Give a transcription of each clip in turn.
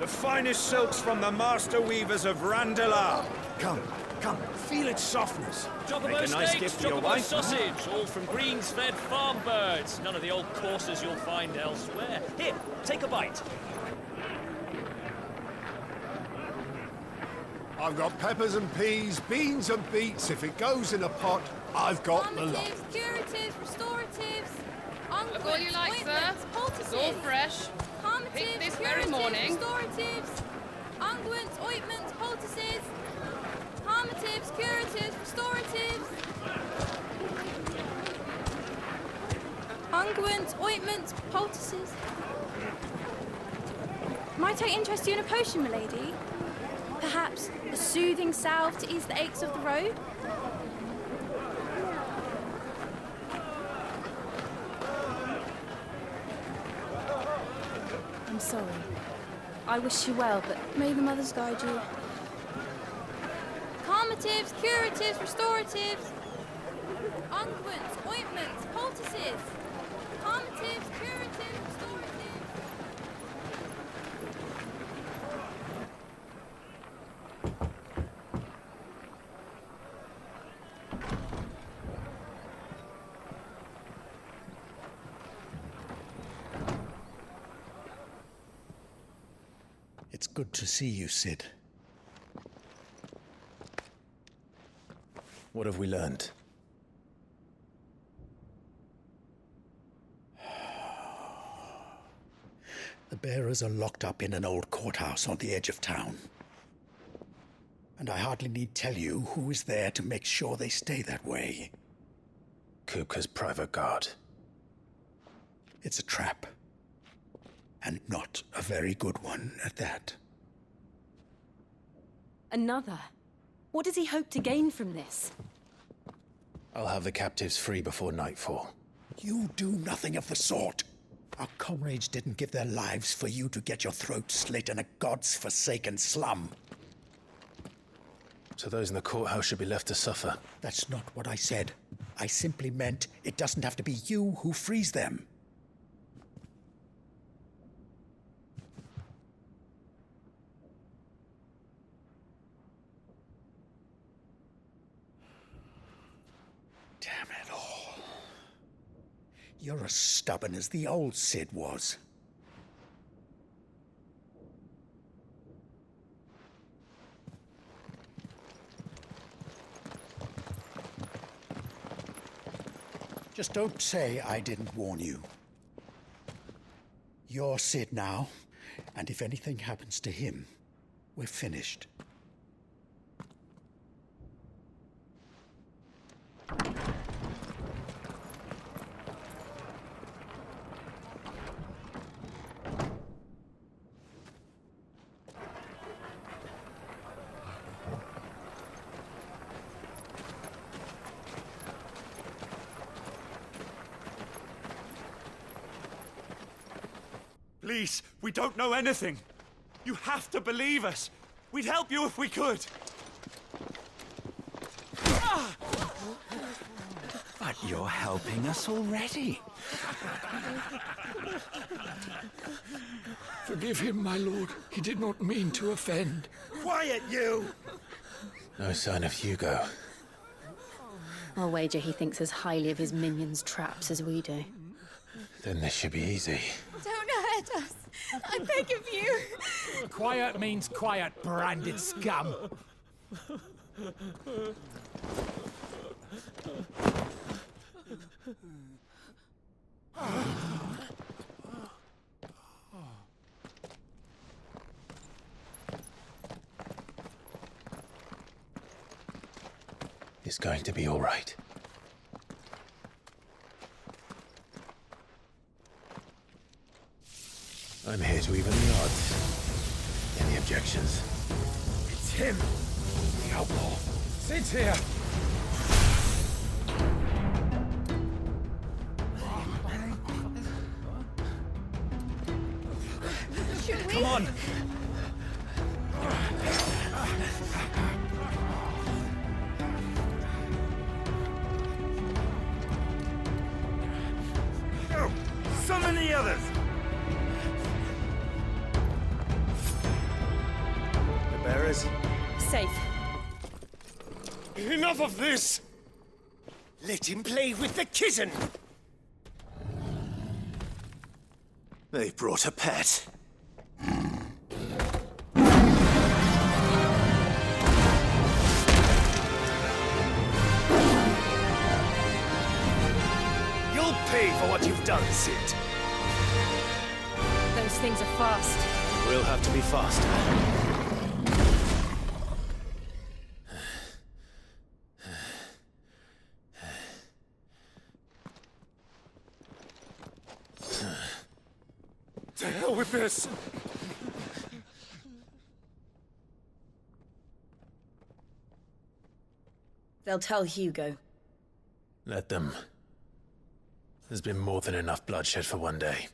The finest silks from the master weavers of Randalar. Come, feel its softness. Jobberbo Make a nice steaks, gift for your Jobberbo wife. sausage, all from greens-fed farm birds. None of the old courses you'll find elsewhere. Here, take a bite. I've got peppers and peas, beans and beets. If it goes in a pot, I've got the lot. Calmatives, curatives, restoratives, unguents, all you like, sir. ointments, poultices. It's all fresh. Calmatives, Pick this very curatives, morning. restoratives, unguents, ointments, poultices. Calmatives, curatives, restoratives. Unguents, ointments, poultices. Might I interest you in a potion, milady? Perhaps a soothing salve to ease the aches of the road? I'm sorry. I wish you well, but may the mothers guide you. Calmatives, curatives, restoratives. Unguents, ointments, poultices. Calmatives, curatives, restoratives. It's good to see you, Sid. What have we learned? The bearers are locked up in an old courthouse on the edge of town. And I hardly need tell you who is there to make sure they stay that way. Kupka's private guard. It's a trap. And not a very good one at that. Another? What does he hope to gain from this? I'll have the captives free before nightfall. You do nothing of the sort. Our comrades didn't give their lives for you to get your throat slit in a god's forsaken slum. So those in the courthouse should be left to suffer. That's not what I said. I simply meant it doesn't have to be you who frees them. Damn it all. You're as stubborn as the old Sid was. Just don't say I didn't warn you. You're Sid now, and if anything happens to him, we're finished. Please, we don't know anything. You have to believe us. We'd help you if we could. But you're helping us already. Forgive him, my lord. He did not mean to offend. Quiet, you! No sign of Hugo. I'll wager he thinks as highly of his minions' traps as we do. Then this should be easy. Don't hurt us. I beg of you. Quiet means quiet, branded scum. It's going to be all right. I'm here to even the odds. Any objections? It's him, the outlaw. Sid's here. Come on! Go! Summon the others! Enough of this! Let him play with the kitten! They brought a pet. You'll pay for what you've done, Sid. Those things are fast. We'll have to be faster. To hell with this! They'll tell Hugo. Let them. There's been more than enough bloodshed for one day.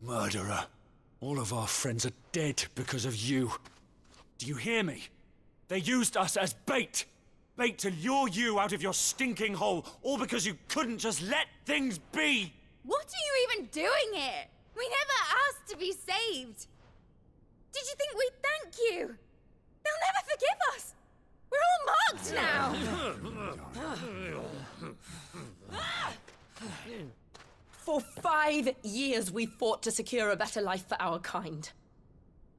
Murderer. All of our friends are dead because of you. Do you hear me? They used us as bait. Bait to lure you out of your stinking hole, all because you couldn't just let things be. What are you even doing here? We never asked to be saved. Did you think we'd thank you? They'll never forgive us. We're all marked now. For 5 years we fought to secure a better life for our kind.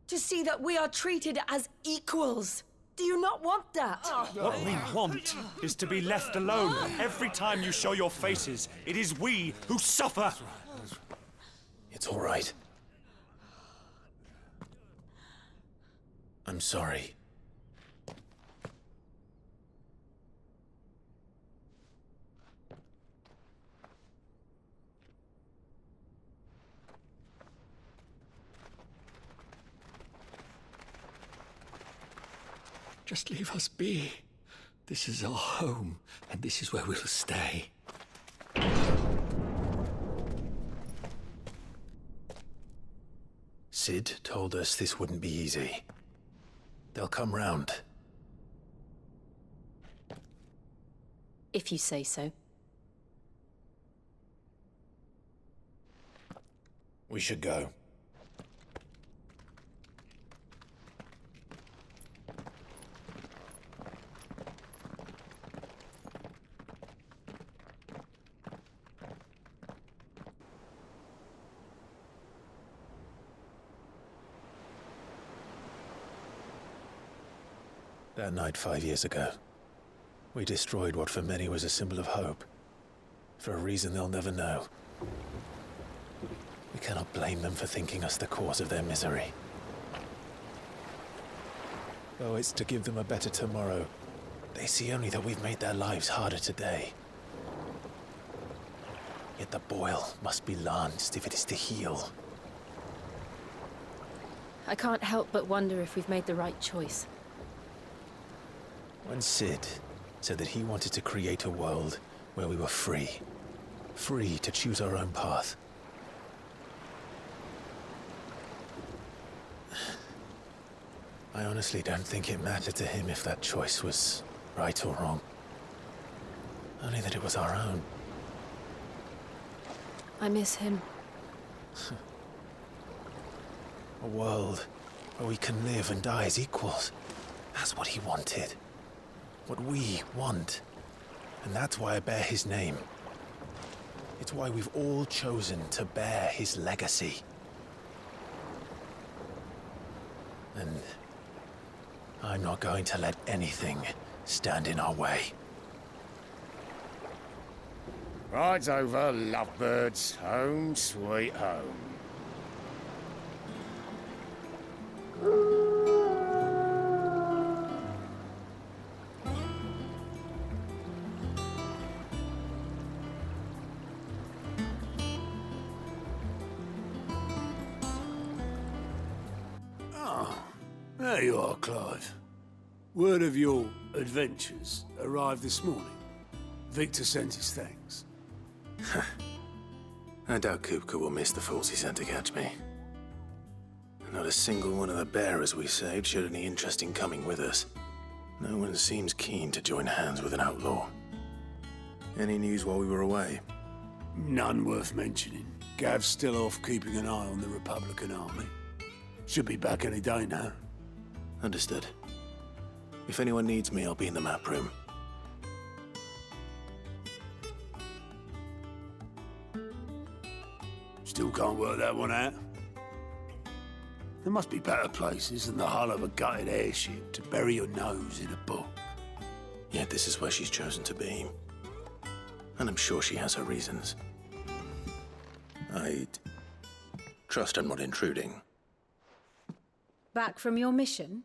To see that we are treated as equals. Do you not want that? What we want is to be left alone. Every time you show your faces, it is we who suffer. It's all right. I'm sorry. Just leave us be. This is our home, and this is where we'll stay. Sid told us this wouldn't be easy. They'll come round. If you say so. We should go. That night 5 years ago, we destroyed what for many was a symbol of hope. For a reason they'll never know. We cannot blame them for thinking us the cause of their misery. Though it's to give them a better tomorrow, they see only that we've made their lives harder today. Yet the boil must be lanced if it is to heal. I can't help but wonder if we've made the right choice. When Sid said that he wanted to create a world where we were free. Free to choose our own path. I honestly don't think it mattered to him if that choice was right or wrong. Only that it was our own. I miss him. A world where we can live and die as equals. That's what he wanted. What we want. And that's why I bear his name. It's why we've all chosen to bear his legacy. And I'm not going to let anything stand in our way. Ride's over, lovebirds. Home sweet home. There you are, Clive. Word of your adventures arrived this morning. Victor sent his thanks. I doubt Kupka will miss the fools he sent to catch me. Not a single one of the bearers we saved showed any interest in coming with us. No one seems keen to join hands with an outlaw. Any news while we were away? None worth mentioning. Gav's still off keeping an eye on the Republican army. Should be back any day now. Understood. If anyone needs me, I'll be in the map room. Still can't work that one out. There must be better places than the hull of a gutted airship to bury your nose in a book. Yet this is where she's chosen to be. And I'm sure she has her reasons. I trust I'm not intruding. Back from your mission?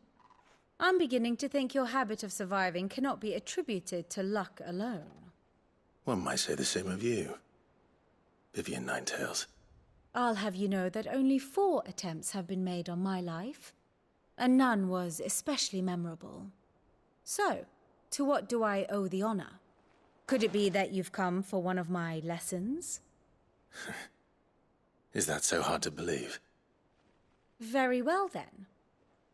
I'm beginning to think your habit of surviving cannot be attributed to luck alone. One might say the same of you, Vivian Ninetails. I'll have you know that only 4 attempts have been made on my life, and none was especially memorable. So, to what do I owe the honor? Could it be that you've come for one of my lessons? Is that so hard to believe? Very well then.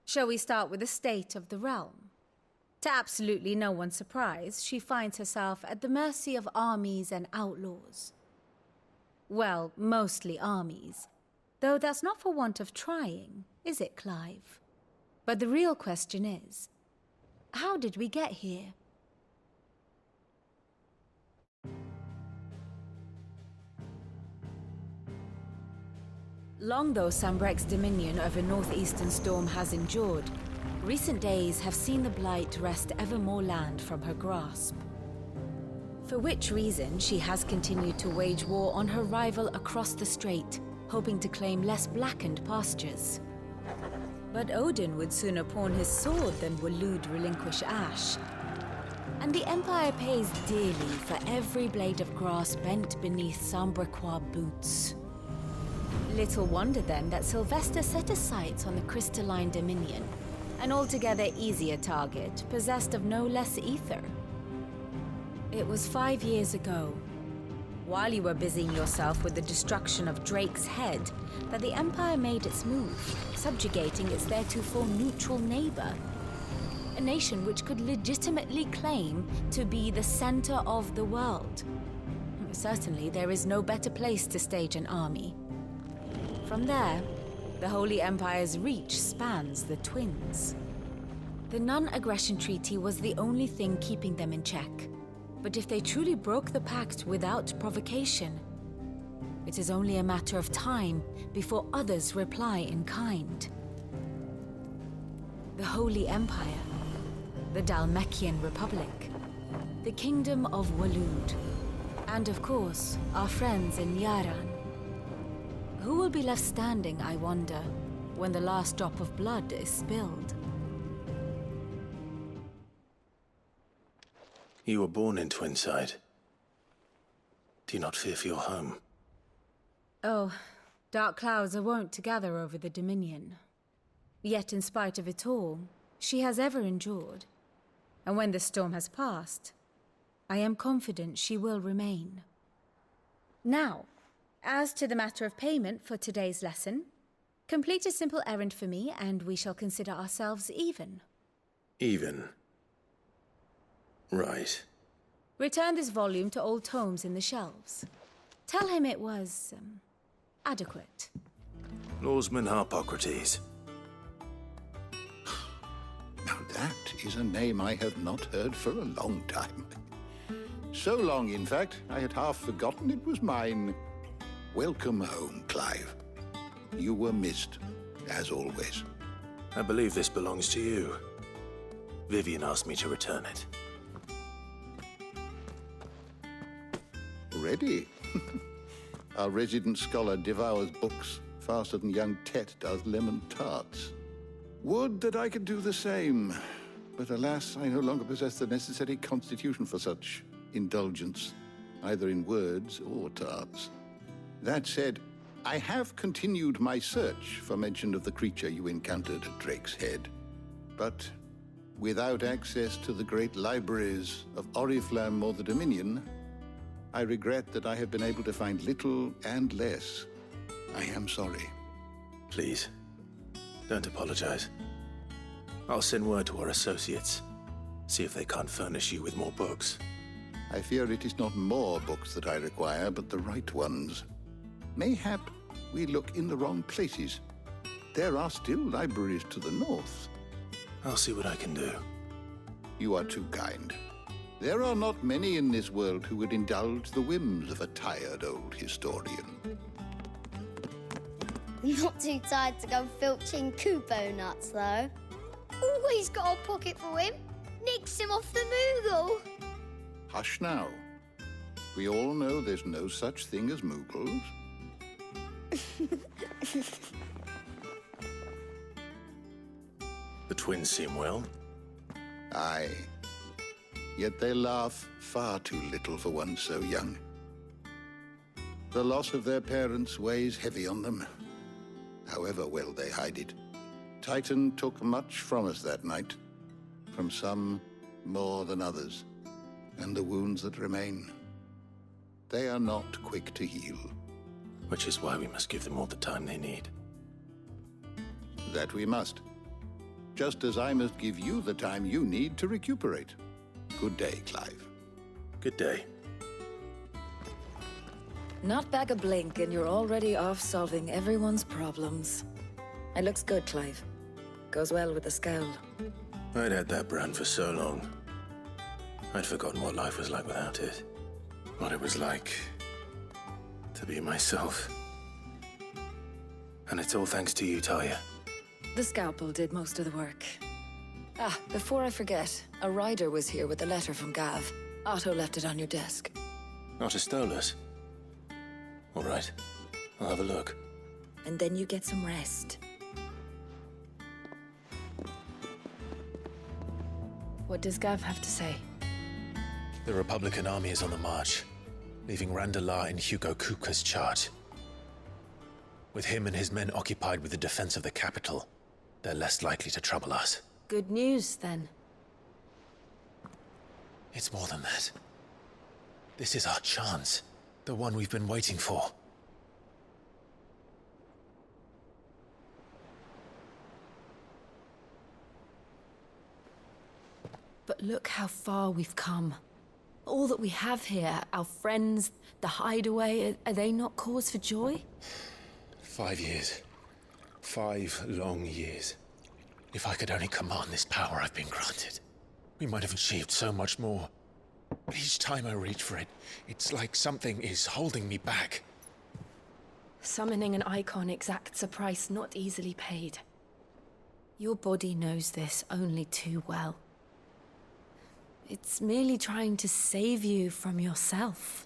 Shall we start with the state of the realm? To absolutely no one's surprise, she finds herself at the mercy of armies and outlaws. Well, mostly armies. Though that's not for want of trying, is it, Clive? But the real question is, how did we get here? Long though Sambrek's dominion over northeastern storm has endured, recent days have seen the Blight wrest ever more land from her grasp. For which reason, she has continued to wage war on her rival across the strait, hoping to claim less blackened pastures. But Odin would sooner pawn his sword than Waloed relinquish Ash. And the Empire pays dearly for every blade of grass bent beneath Sambrequois boots. Little wonder then that Sylvester set his sights on the crystalline dominion, an altogether easier target, possessed of no less ether. It was 5 years ago, while you were busying yourself with the destruction of Drake's head, that the Empire made its move, subjugating its theretofore neutral neighbor. A nation which could legitimately claim to be the center of the world. Certainly, there is no better place to stage an army. From there, the Holy Empire's reach spans the Twins. The non-aggression treaty was the only thing keeping them in check. But if they truly broke the pact without provocation, it is only a matter of time before others reply in kind. The Holy Empire, the Dhalmekian Republic, the Kingdom of Waloed, and of course, our friends in Yaran. Who will be left standing, I wonder, when the last drop of blood is spilled? You were born in Twinside. Do you not fear for your home? Oh, dark clouds are wont to gather over the Dominion. Yet in spite of it all, she has ever endured. And when the storm has passed, I am confident she will remain. Now, as to the matter of payment for today's lesson, complete a simple errand for me and we shall consider ourselves even. Even? Right. Return this volume to old tomes in the shelves. Tell him it was, adequate. Lawsman Harpocrates. Now that is a name I have not heard for a long time. So long, in fact, I had half forgotten it was mine. Welcome home, Clive. You were missed, as always. I believe this belongs to you. Vivian asked me to return it. Ready? Our resident scholar devours books faster than young Tet does lemon tarts. Would that I could do the same, but alas, I no longer possess the necessary constitution for such indulgence, either in words or tarts. That said, I have continued my search for mention of the creature you encountered at Drake's Head, but without access to the great libraries of Oriflamme or the Dominion, I regret that I have been able to find little and less. I am sorry. Please, don't apologize. I'll send word to our associates. See if they can't furnish you with more books. I fear it is not more books that I require, but the right ones. Mayhap we look in the wrong places. There are still libraries to the north. I'll see what I can do. You are too kind. There are not many in this world who would indulge the whims of a tired old historian. Not too tired to go filching Kupo nuts, though. Always got a pocket for him. Nicks him off the Moogle. Hush now. We all know there's no such thing as Moogles. The twins seem well. Aye. Yet they laugh far too little for one so young. The loss of their parents weighs heavy on them, however well they hide it. Titan took much from us that night, from some more than others, and the wounds that remain, they are not quick to heal. Which is why we must give them all the time they need. That we must. Just as I must give you the time you need to recuperate. Good day, Clive. Good day. Not back a blink and you're already off solving everyone's problems. It looks good, Clive. Goes well with the scowl. I'd had that brand for so long. I'd forgotten what life was like without it. What it was like to be myself. And it's all thanks to you, Talia. The scalpel did most of the work. Ah, before I forget, a rider was here with a letter from Gav. Otto left it on your desk. Not a Stolas. All right, I'll have a look. And then you get some rest. What does Gav have to say? The Republican army is on the march, leaving Randalar in Hugo Kuka's charge. With him and his men occupied with the defense of the capital, they're less likely to trouble us. Good news, then. It's more than that. This is our chance. The one we've been waiting for. But look how far we've come. All that we have here, our friends, the hideaway, are they not cause for joy? 5 years. 5 long years. If I could only command this power I've been granted, we might have achieved so much more. But each time I reach for it, it's like something is holding me back. Summoning an icon exacts a price not easily paid. Your body knows this only too well. It's merely trying to save you from yourself.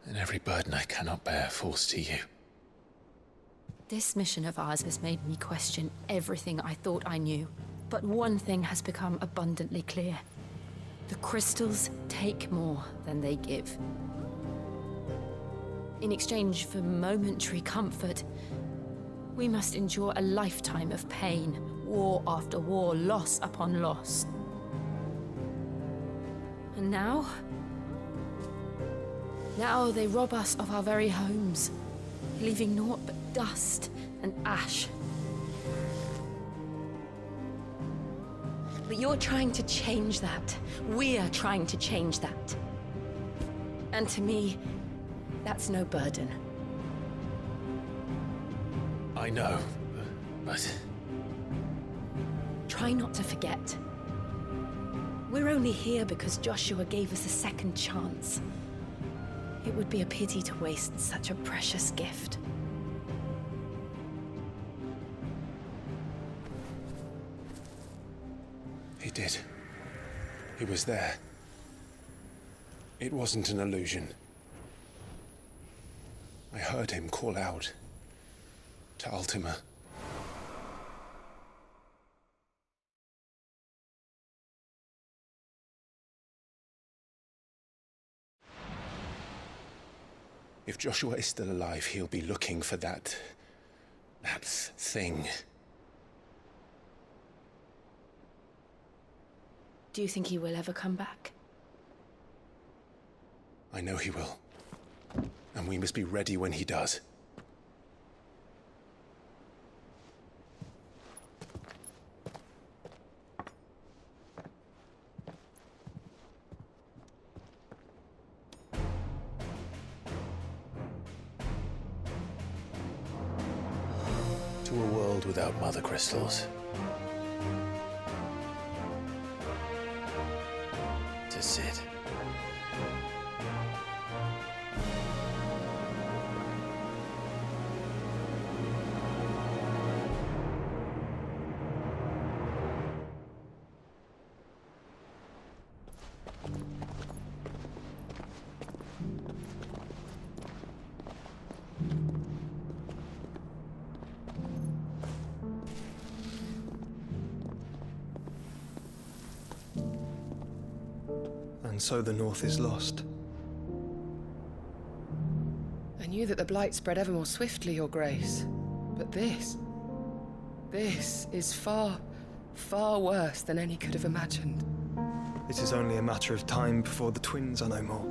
And every burden I cannot bear falls to you. This mission of ours has made me question everything I thought I knew. But one thing has become abundantly clear. The crystals take more than they give. In exchange for momentary comfort, we must endure a lifetime of pain, war after war, loss upon loss. And now they rob us of our very homes, leaving naught but dust and ash. But you're trying to change that. We're trying to change that. And to me, that's no burden. I know, but... Try not to forget. We're only here because Joshua gave us a second chance. It would be a pity to waste such a precious gift. He did. He was there. It wasn't an illusion. I heard him call out to Ultima. If Joshua is still alive, he'll be looking for that thing. Do you think he will ever come back? I know he will. And we must be ready when he does. To a world without mother crystals. To sit. And so the North is lost. I knew that the Blight spread ever more swiftly, Your Grace. But this is far, far worse than any could have imagined. It is only a matter of time before the twins are no more.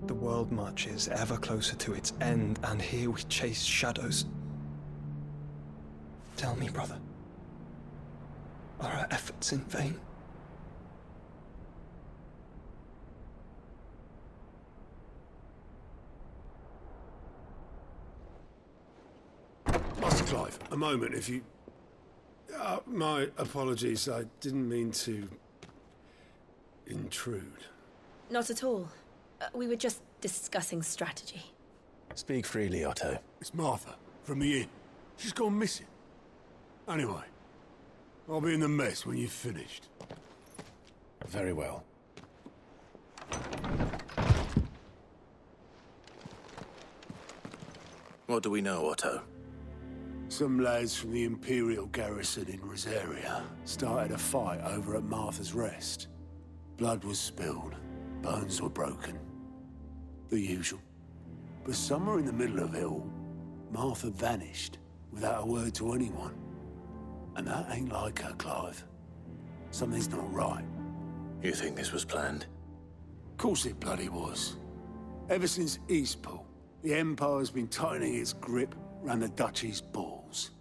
The world marches ever closer to its end, and here we chase shadows. Tell me, brother, are our efforts in vain? Master Clive, a moment, if you... my apologies, I didn't mean to... intrude. Not at all. We were just discussing strategy. Speak freely, Otto. It's Martha, from the inn. She's gone missing. Anyway, I'll be in the mess when you've finished. Very well. What do we know, Otto? Some lads from the Imperial garrison in Rosaria started a fight over at Martha's Rest. Blood was spilled, bones were broken. The usual. But somewhere in the middle of it all, Martha vanished without a word to anyone. And that ain't like her, Clive. Something's not right. You think this was planned? Of course it bloody was. Ever since Eastpool, the Empire's been tightening its grip round the Duchy's balls.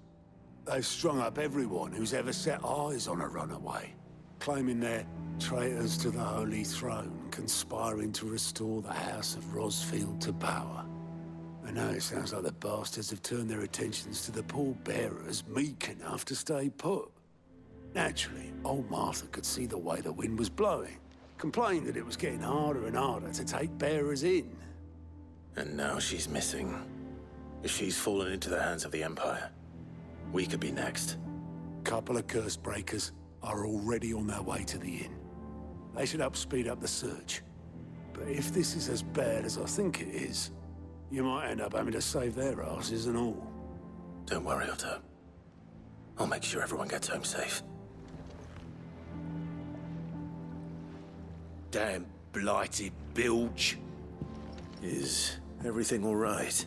They've strung up everyone who's ever set eyes on a runaway, claiming they're traitors to the Holy Throne, conspiring to restore the House of Rosfield to power. And now it sounds like the bastards have turned their attentions to the pallbearers meek enough to stay put. Naturally, old Martha could see the way the wind was blowing, complained that it was getting harder and harder to take bearers in. And now she's missing. If she's fallen into the hands of the Empire, we could be next. Couple of curse breakers are already on their way to the inn. They should help speed up the search. But if this is as bad as I think it is, you might end up having to save their asses and all. Don't worry, Otto. I'll make sure everyone gets home safe. Damn blighted bilge. Is everything all right?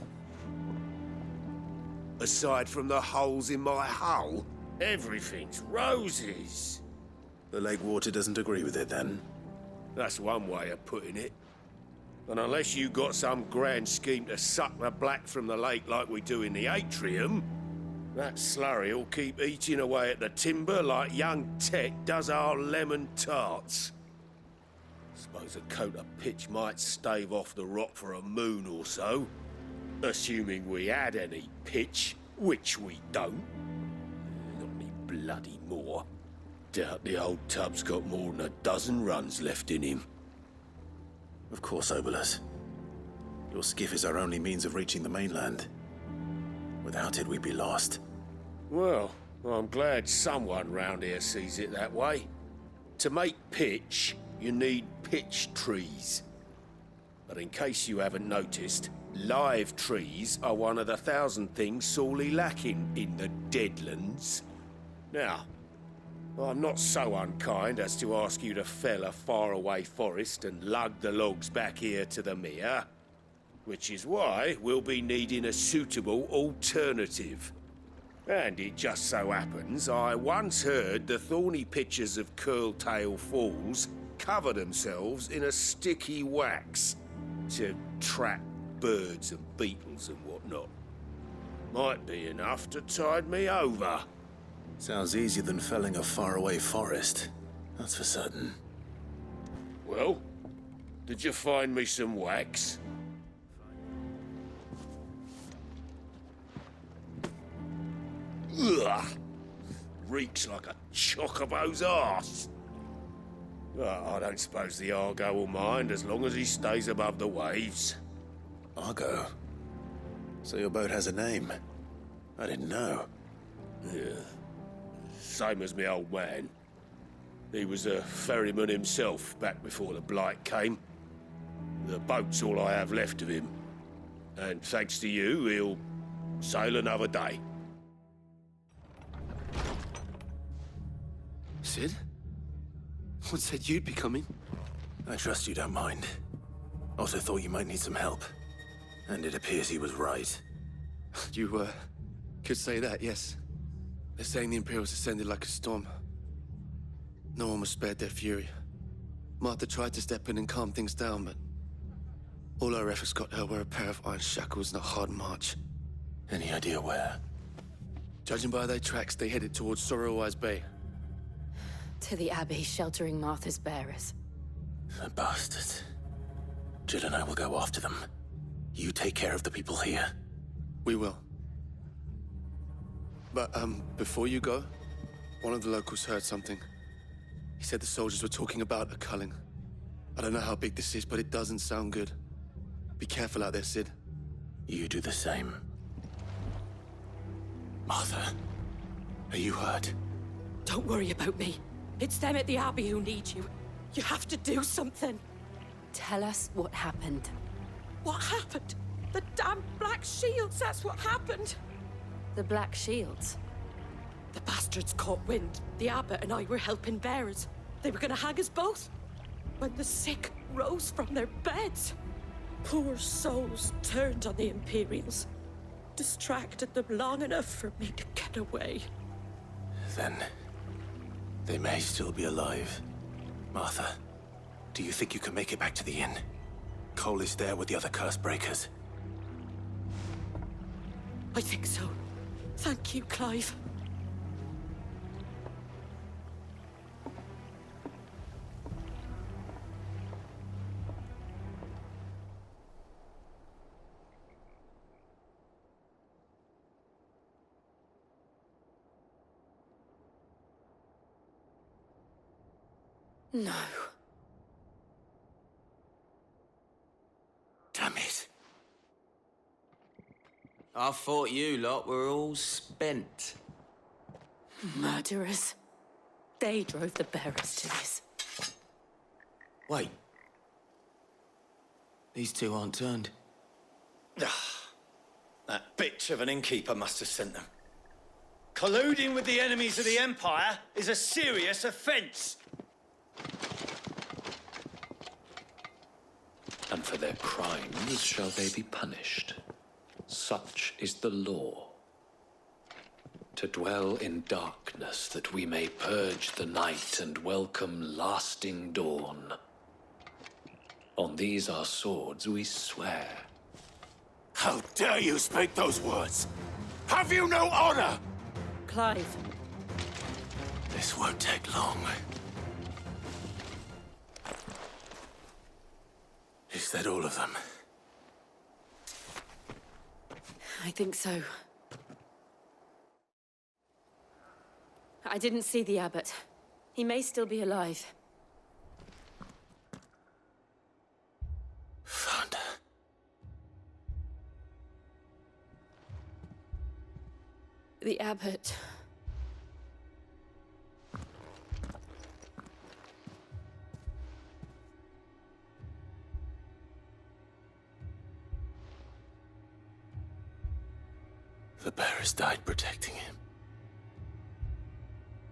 Aside from the holes in my hull, everything's roses. The lake water doesn't agree with it, then? That's one way of putting it. And unless you got some grand scheme to suck the black from the lake like we do in the atrium, that slurry will keep eating away at the timber like young Tech does our lemon tarts. Suppose a coat of pitch might stave off the rot for a moon or so. Assuming we had any pitch, which we don't. Not any bloody more. Doubt the old tub's got more than a dozen runs left in him. Of course, Obolus. Your skiff is our only means of reaching the mainland. Without it, we'd be lost. Well, I'm glad someone round here sees it that way. To make pitch, you need pitch trees. But in case you haven't noticed, live trees are one of the 1,000 things sorely lacking in the Deadlands. Now, I'm not so unkind as to ask you to fell a faraway forest and lug the logs back here to the mere, which is why we'll be needing a suitable alternative. And it just so happens I once heard the thorny pitchers of Curltail Falls cover themselves in a sticky wax to trap birds and beetles and whatnot. Might be enough to tide me over. Sounds easier than felling a faraway forest. That's for certain. Well, did you find me some wax? Ugh! Reeks like a chocobo's arse. Well, I don't suppose the Argo will mind as long as he stays above the waves. Argo? So your boat has a name? I didn't know. Yeah. Same as me old man. He was a ferryman himself back before the Blight came. The boat's all I have left of him. And thanks to you, he'll sail another day. Sid? What said you'd be coming? I trust you don't mind. Also thought you might need some help. And it appears he was right. You, could say that, yes. They're saying the Imperials ascended like a storm. No one was spared their fury. Martha tried to step in and calm things down, but all our efforts got her were a pair of iron shackles and a hard march. Any idea where? Judging by their tracks, they headed towards Sorrowwise Bay. To the Abbey, sheltering Martha's bearers. The bastards. Jill and I will go after them. You take care of the people here. We will. But, before you go, one of the locals heard something. He said the soldiers were talking about a culling. I don't know how big this is, but it doesn't sound good. Be careful out there, Sid. You do the same. Martha, are you hurt? Don't worry about me. It's them at the Abbey who need you. You have to do something. Tell us what happened. What happened? The damn Black Shields, that's what happened. The Black Shields? The bastards caught wind. The Abbot and I were helping bearers. They were gonna hang us both. When the sick rose from their beds, poor souls turned on the Imperials. Distracted them long enough for me to get away. Then they may still be alive. Martha, do you think you can make it back to the inn? Cole is there with the other curse breakers. I think so. Thank you, Clive. No. Damn it. I thought you lot were all spent. Murderers. They drove the bearers to this. Wait. These two aren't turned. That bitch of an innkeeper must have sent them. Colluding with the enemies of the Empire is a serious offense. And for their crimes shall they be punished. Such is the law. To dwell in darkness that we may purge the night and welcome lasting dawn. On these our swords we swear. How dare you speak those words? Have you no honor? Clive. This won't take long. Is that all of them? I think so. I didn't see the Abbot. He may still be alive. Found her. The Abbot. The bearers died protecting him.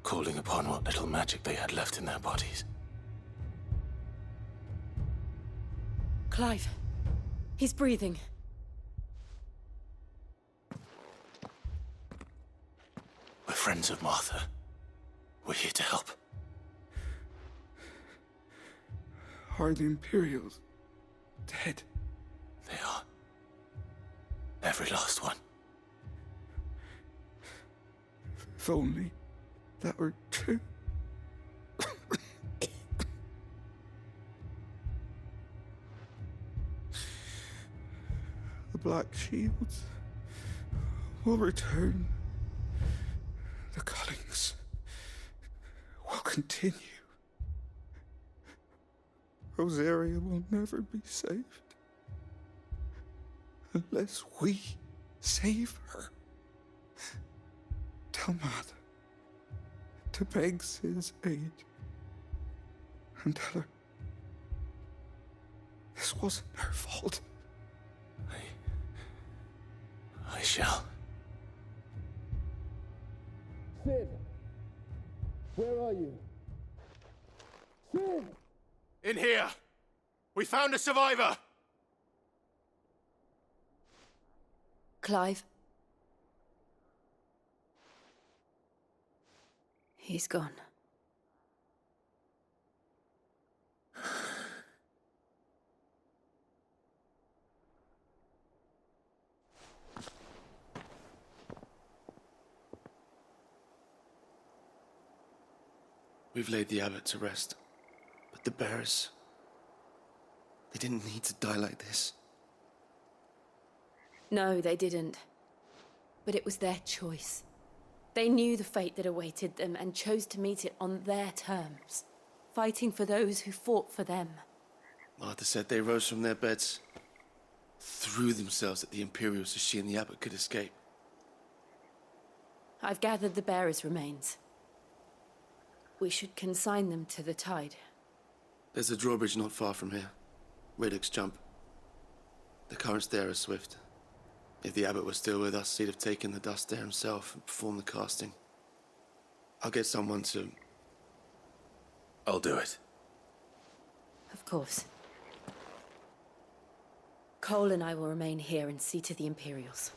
Calling upon what little magic they had left in their bodies. Clive. He's breathing. friends of Martha. We're here to help. Are the Imperials dead? They are. Every last one. If only that were true. The Black Shields will return. The cullings will continue. Rosaria will never be saved unless we save her. Tell Mother to beg Sid's aid and tell her this wasn't her fault. I shall. Sid! Where are you? Sid! In here! We found a survivor! Clive. He's gone. We've laid the abbot to rest. But the bearers... they didn't need to die like this. No, they didn't. But it was their choice. They knew the fate that awaited them and chose to meet it on their terms, fighting for those who fought for them. Martha said they rose from their beds, threw themselves at the Imperials so she and the abbot could escape. I've gathered the bearers' remains. We should consign them to the tide. There's a drawbridge not far from here. Radix jump. The currents there are swift. If the abbot was still with us, he'd have taken the dust there himself and performed the casting. I'll get someone to... I'll do it. Of course. Cole and I will remain here and see to the Imperials.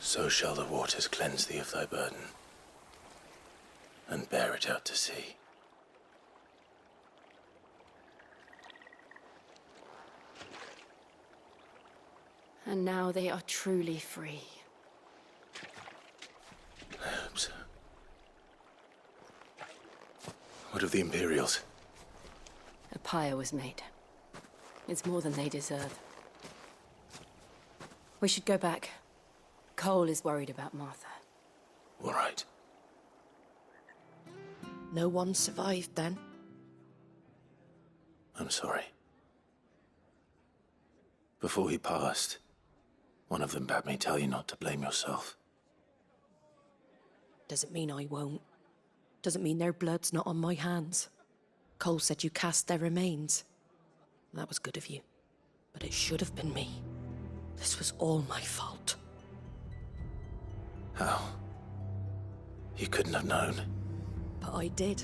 So shall the waters cleanse thee of thy burden, and bear it out to sea. And now they are truly free. I hope so. What of the Imperials? A pyre was made. It's more than they deserve. We should go back. Cole is worried about Martha. All right. No one survived then? I'm sorry. Before he passed, one of them bade me tell you not to blame yourself. Doesn't mean I won't. Doesn't mean their blood's not on my hands. Cole said you cast their remains. That was good of you. But it should have been me. This was all my fault. How? You couldn't have known. But I did.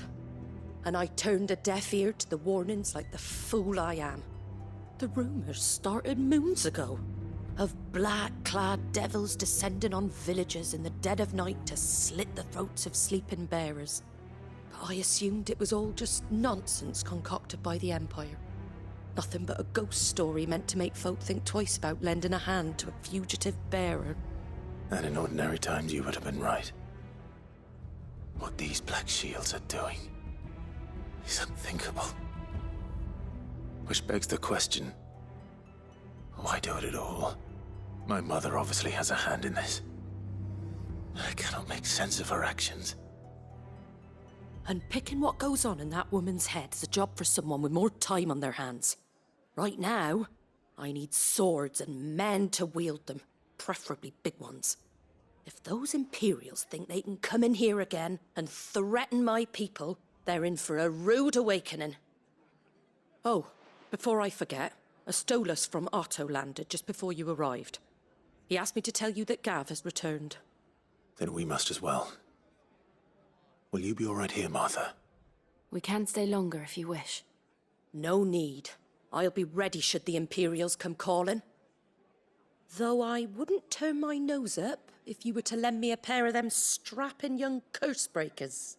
And I turned a deaf ear to the warnings like the fool I am. The rumors started moons ago. Of black-clad devils descending on villages in the dead of night to slit the throats of sleeping bearers. But I assumed it was all just nonsense concocted by the Empire. Nothing but a ghost story meant to make folk think twice about lending a hand to a fugitive bearer. And in ordinary times you would have been right. What these Black Shields are doing is unthinkable. Which begs the question, why do it at all? My mother obviously has a hand in this. I cannot make sense of her actions. And picking what goes on in that woman's head is a job for someone with more time on their hands. Right now, I need swords and men to wield them, preferably big ones. If those Imperials think they can come in here again and threaten my people, they're in for a rude awakening. Oh, before I forget, a Stolas from Otto landed just before you arrived. He asked me to tell you that Gav has returned. Then we must as well. Will you be all right here, Martha? We can stay longer if you wish. No need. I'll be ready should the Imperials come calling. Though I wouldn't turn my nose up if you were to lend me a pair of them strapping young curse breakers.